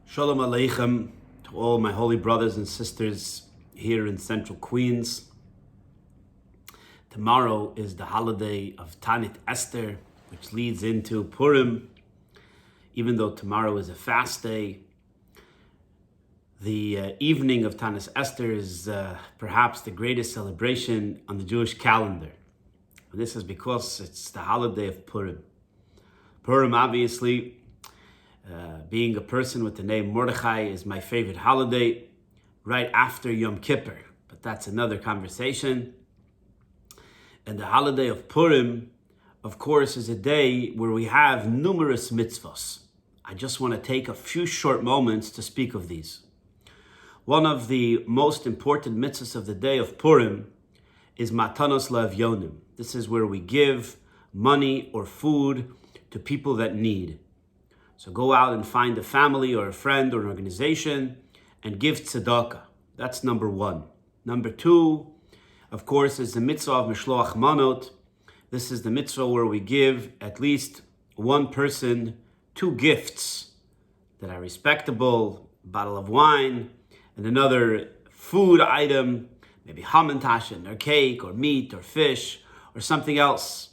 Sholom Aleichem to all my holy brothers and sisters here in Central Queens. Tomorrow is the holiday of Tanit Esther, which leads into Purim. Even though tomorrow is a fast day, the evening of Tanit Esther is perhaps the greatest celebration on the Jewish calendar. And this is because it's the holiday of Purim. Purim, obviously, being a person with the name Mordechai, is my favorite holiday, right after Yom Kippur. But that's another conversation. And the holiday of Purim, of course, is a day where we have numerous mitzvahs. I just want to take a few short moments to speak of these. One of the most important mitzvahs of the day of Purim is Matanos Le'Evyonim. This is where we give money or food to people that need. So go out and find a family or a friend or an organization and give tzedakah. That's number one. Number two, of course, is the mitzvah of Mishloach Manot. This is the mitzvah where we give at least one person 2 gifts that are respectable, a bottle of wine, and another food item, maybe hamantashen or cake or meat or fish or something else.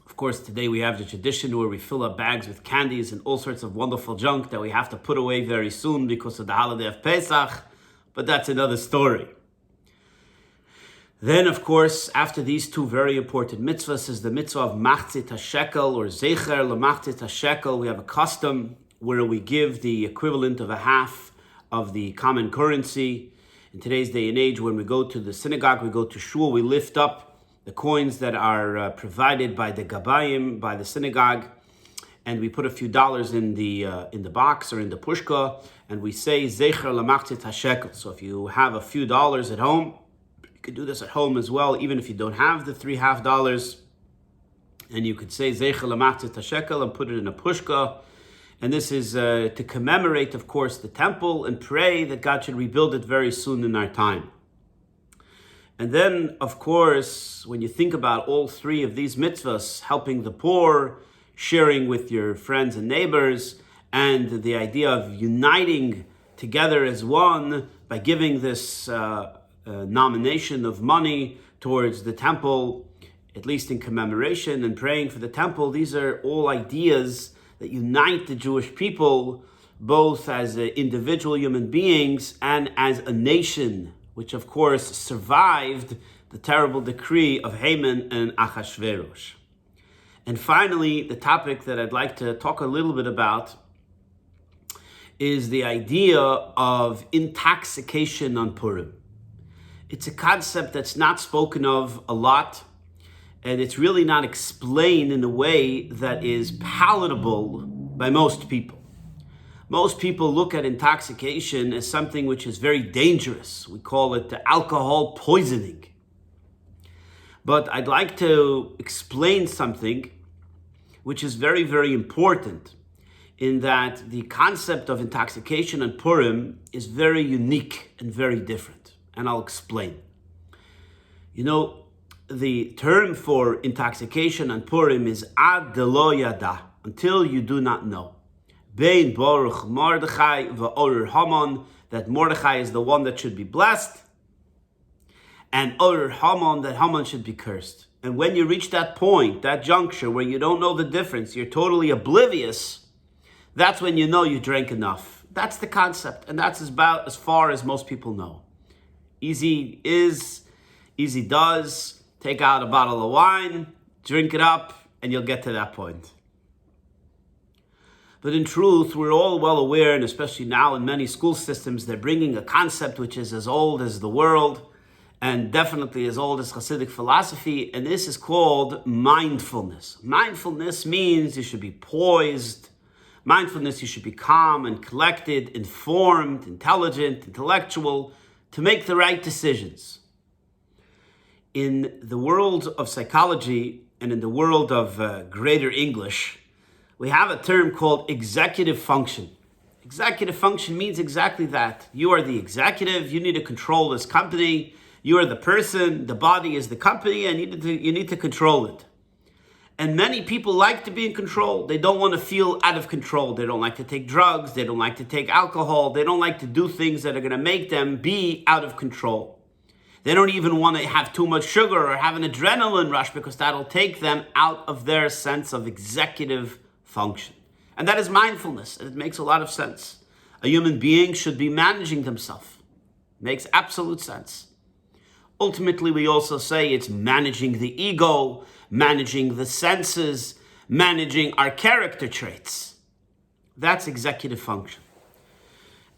Of course, today we have the tradition where we fill up bags with candies and all sorts of wonderful junk that we have to put away very soon because of the holiday of Pesach, but that's another story. Then, of course, after these 2 very important mitzvahs is the mitzvah of Machzit HaShekel or Zecher LeMachzit HaShekel. We have a custom where we give the equivalent of a half of the common currency. In today's day and age, when we go to the synagogue, we go to shul, we lift up the coins that are provided by the gabayim, by the synagogue, and we put a few dollars in the box or in the pushka, and we say Zecher LeMachzit HaShekel. So if you have a few dollars at home, you could do this at home as well, even if you don't have the $3.50, and you could say Zecher LeMachzit HaShekel and put it in a pushka. And this is to commemorate, of course, the temple and pray that God should rebuild it very soon in our time. And then, of course, when you think about all 3 of these mitzvahs, helping the poor, sharing with your friends and neighbors, and the idea of uniting together as one by giving this nomination of money towards the temple, at least in commemoration, and praying for the temple, these are all ideas that unite the Jewish people, both as individual human beings and as a nation, which of course survived the terrible decree of Haman and Achashverosh. And finally, the topic that I'd like to talk a little bit about is the idea of intoxication on Purim. It's a concept that's not spoken of a lot, and it's really not explained in a way that is palatable by most people. Most people look at intoxication as something which is very dangerous. We call it the alcohol poisoning. But I'd like to explain something which is very, very important, in that the concept of intoxication on Purim is very unique and very different. And I'll explain. You know, the term for intoxication on Purim is ad delo yada, until you do not know. Bein Baruch Mordechai v'Orer Haman, that Mordechai is the one that should be blessed, and Orer Haman, that Haman should be cursed. And when you reach that point, that juncture where you don't know the difference, you're totally oblivious, that's when you know you drank enough. That's the concept, and that's about as far as most people know. Easy is, easy does. Take out a bottle of wine, drink it up, and you'll get to that point. But in truth, we're all well aware, and especially now in many school systems, they're bringing a concept which is as old as the world, and definitely as old as Hasidic philosophy, and this is called mindfulness. Mindfulness means you should be poised. Mindfulness, you should be calm and collected, informed, intelligent, intellectual, to make the right decisions. In the world of psychology and in the world of greater English, we have a term called executive function. Executive function means exactly that. You are the executive, you need to control this company, you are the person, the body is the company, and you need to control it. And many people like to be in control. They don't want to feel out of control. They don't like to take drugs. They don't like to take alcohol. They don't like to do things that are going to make them be out of control. They don't even want to have too much sugar or have an adrenaline rush because that'll take them out of their sense of executive function. And that is mindfulness. It makes a lot of sense. A human being should be managing themselves. Makes absolute sense. Ultimately, we also say it's managing the ego, managing the senses, managing our character traits. That's executive function.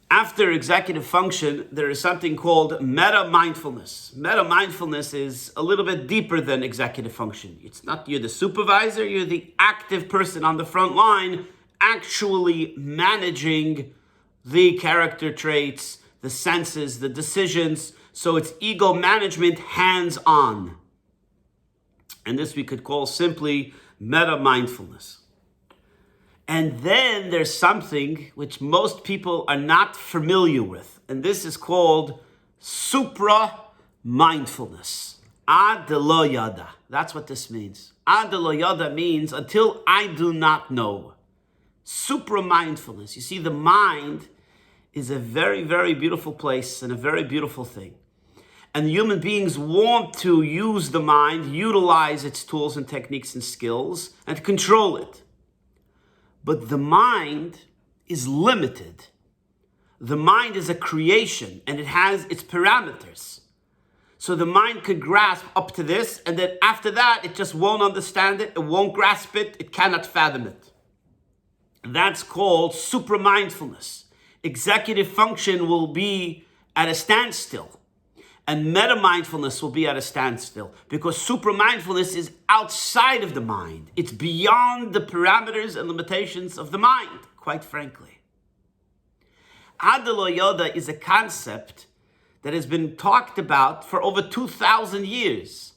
After executive function, there is something called meta-mindfulness. Meta-mindfulness is a little bit deeper than executive function. It's not you're the supervisor, you're the active person on the front line, actually managing the character traits, the senses, the decisions. So it's ego management hands-on. And this we could call simply meta-mindfulness. And then there's something which most people are not familiar with. And this is called Supra Mindfulness. Ad lo yada. That's what this means. Ad lo yada means until I do not know. Supra Mindfulness. You see, the mind is a very, very beautiful place and a very beautiful thing. And human beings want to use the mind, utilize its tools and techniques and skills, and control it. But the mind is limited. The mind is a creation, and it has its parameters. So the mind could grasp up to this, and then after that, it just won't understand it, it won't grasp it, it cannot fathom it. That's called supra-mindfulness. Executive function will be at a standstill. And meta-mindfulness will be at a standstill because supra-mindfulness is outside of the mind. It's beyond the parameters and limitations of the mind, quite frankly. Ad lo yada is a concept that has been talked about for over 2,000 years.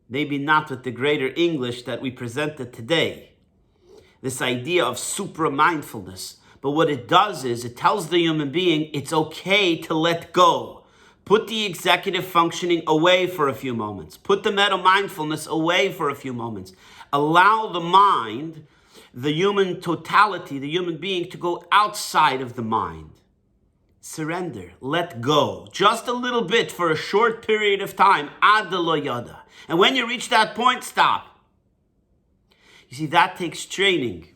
Maybe not with the greater English that we presented today. This idea of supra-mindfulness. But what it does is it tells the human being it's okay to let go. Put the executive functioning away for a few moments. Put the meta-mindfulness away for a few moments. Allow the mind, the human totality, the human being to go outside of the mind. Surrender, let go, just a little bit for a short period of time, ad lo yada. And when you reach that point, stop. You see, that takes training.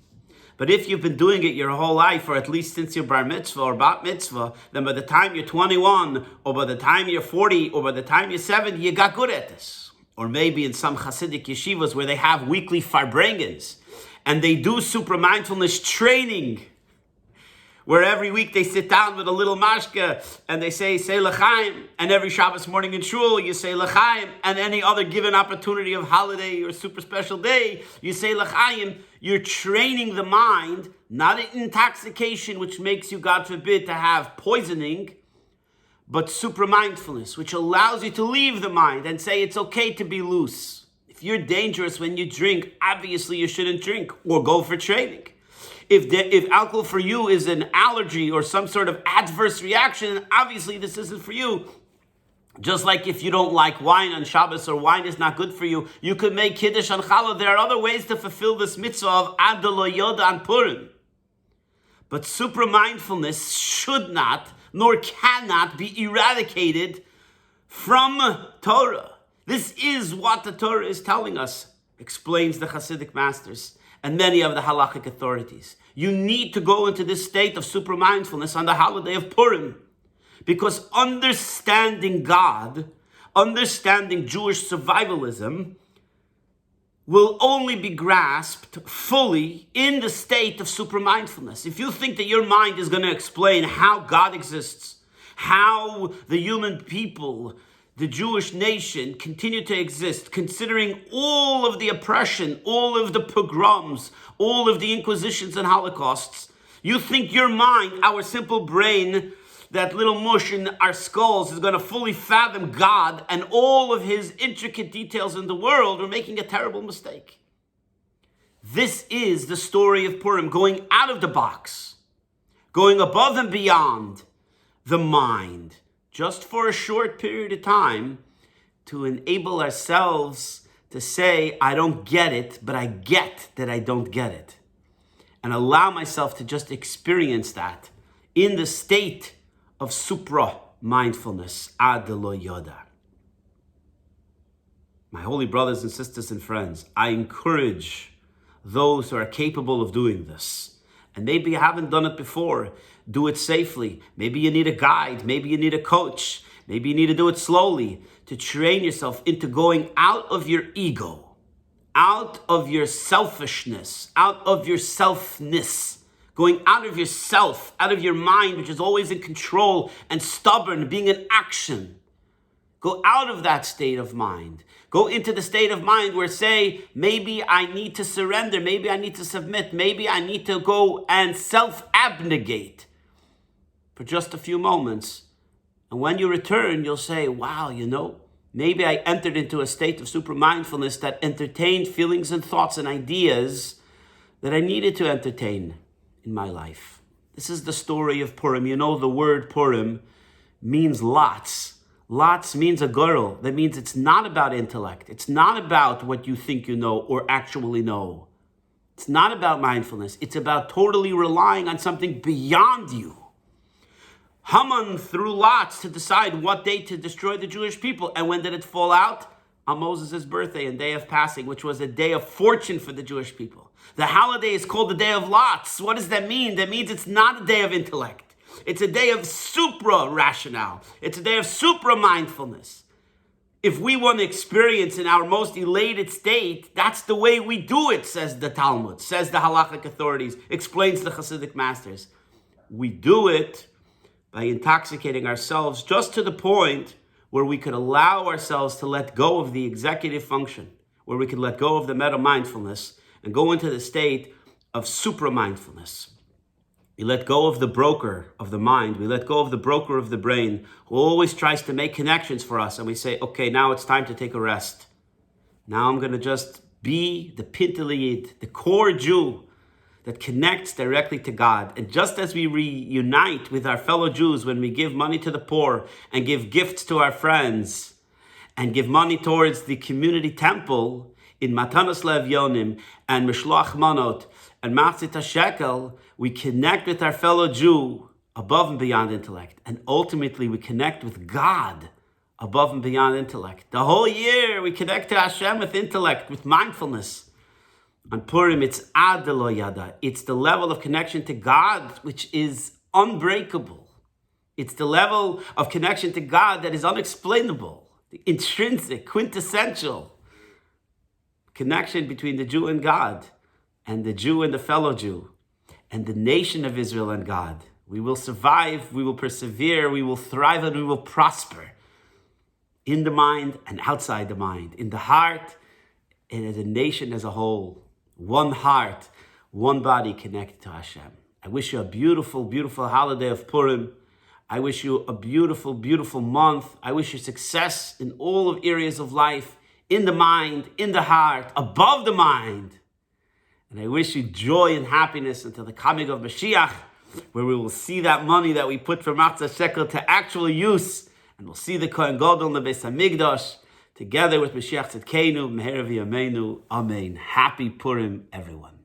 But if you've been doing it your whole life, or at least since your bar mitzvah or bat mitzvah, then by the time you're 21, or by the time you're 40, or by the time you're 70, you got good at this. Or maybe in some Hasidic yeshivas where they have weekly farbrengens, and they do supra-mindfulness training, where every week they sit down with a little mashka, and they say l'chaim, and every Shabbos morning in shul, you say l'chaim, and any other given opportunity of holiday or super special day, you say l'chaim. You're training the mind, not an intoxication, which makes you, God forbid, to have poisoning, but supra-mindfulness, which allows you to leave the mind and say it's okay to be loose. If you're dangerous when you drink, obviously you shouldn't drink or go for training. If alcohol for you is an allergy or some sort of adverse reaction, obviously this isn't for you. Just like if you don't like wine on Shabbos or wine is not good for you, you could make Kiddush on Challah. There are other ways to fulfill this mitzvah of Ad lo yada on Purim. But supra-mindfulness should not, nor cannot be eradicated from Torah. This is what the Torah is telling us, explains the Hasidic masters and many of the halachic authorities. You need to go into this state of supra-mindfulness on the holiday of Purim. Because understanding God, understanding Jewish survivalism, will only be grasped fully in the state of supra-mindfulness. If you think that your mind is going to explain how God exists, how the human people, the Jewish nation, continue to exist, considering all of the oppression, all of the pogroms, all of the inquisitions and holocausts, you think your mind, our simple brain, that little mush in our skulls is going to fully fathom God and all of his intricate details in the world, we're making a terrible mistake. This is the story of Purim, going out of the box, going above and beyond the mind, just for a short period of time, to enable ourselves to say, I don't get it, but I get that I don't get it. And allow myself to just experience that in the state of Supra Mindfulness, Ad Lo Yoda. My holy brothers and sisters and friends, I encourage those who are capable of doing this. And maybe you haven't done it before. Do it safely. Maybe you need a guide. Maybe you need a coach. Maybe you need to do it slowly to train yourself into going out of your ego, out of your selfishness, out of your selfness, going out of yourself, out of your mind, which is always in control and stubborn, being in action. Go out of that state of mind. Go into the state of mind where, say, maybe I need to surrender, maybe I need to submit, maybe I need to go and self-abnegate for just a few moments. And when you return, you'll say, wow, maybe I entered into a state of super mindfulness that entertained feelings and thoughts and ideas that I needed to entertain in my life. This is the story of Purim. The word Purim means lots. Lots means a girl. That means it's not about intellect. It's not about what you think you know or actually know. It's not about mindfulness. It's about totally relying on something beyond you. Haman threw lots to decide what day to destroy the Jewish people. And when did it fall out? On Moses' birthday and day of passing, which was a day of fortune for the Jewish people. The holiday is called the day of lots. What does that mean? That means it's not a day of intellect. It's a day of supra-rationale. It's a day of supra-mindfulness. If we want to experience in our most elated state, that's the way we do it, says the Talmud, says the halachic authorities, explains the Hasidic masters. We do it by intoxicating ourselves just to the point where we could allow ourselves to let go of the executive function, where we could let go of the meta-mindfulness and go into the state of supra-mindfulness. We let go of the broker of the mind. We let go of the broker of the brain who always tries to make connections for us. And we say, okay, now it's time to take a rest. Now I'm going to just be the Pinteliyid, the core Jew that connects directly to God. And just as we reunite with our fellow Jews when we give money to the poor and give gifts to our friends and give money towards the community temple in Matanos Levyonim and Mishloach Manot and Machzit HaShekel, we connect with our fellow Jew above and beyond intellect. And ultimately, we connect with God above and beyond intellect. The whole year, we connect to Hashem with intellect, with mindfulness. On Purim, it's Ad Lo Yada. It's the level of connection to God which is unbreakable. It's the level of connection to God that is unexplainable, the intrinsic, quintessential connection between the Jew and God, and the Jew and the fellow Jew, and the nation of Israel and God. We will survive, we will persevere, we will thrive, and we will prosper in the mind and outside the mind, in the heart and as a nation as a whole. One heart, one body connected to Hashem. I wish you a beautiful, beautiful holiday of Purim. I wish you a beautiful, beautiful month. I wish you success in all of areas of life, in the mind, in the heart, above the mind. And I wish you joy and happiness until the coming of Mashiach, where we will see that money that we put from Matzah Shekel to actual use, and we'll see the Kohen Gadol in the Beis HaMikdash, together with Mashiach Tzidkeinu, Meher V'Yameinu. Amen. Happy Purim, everyone.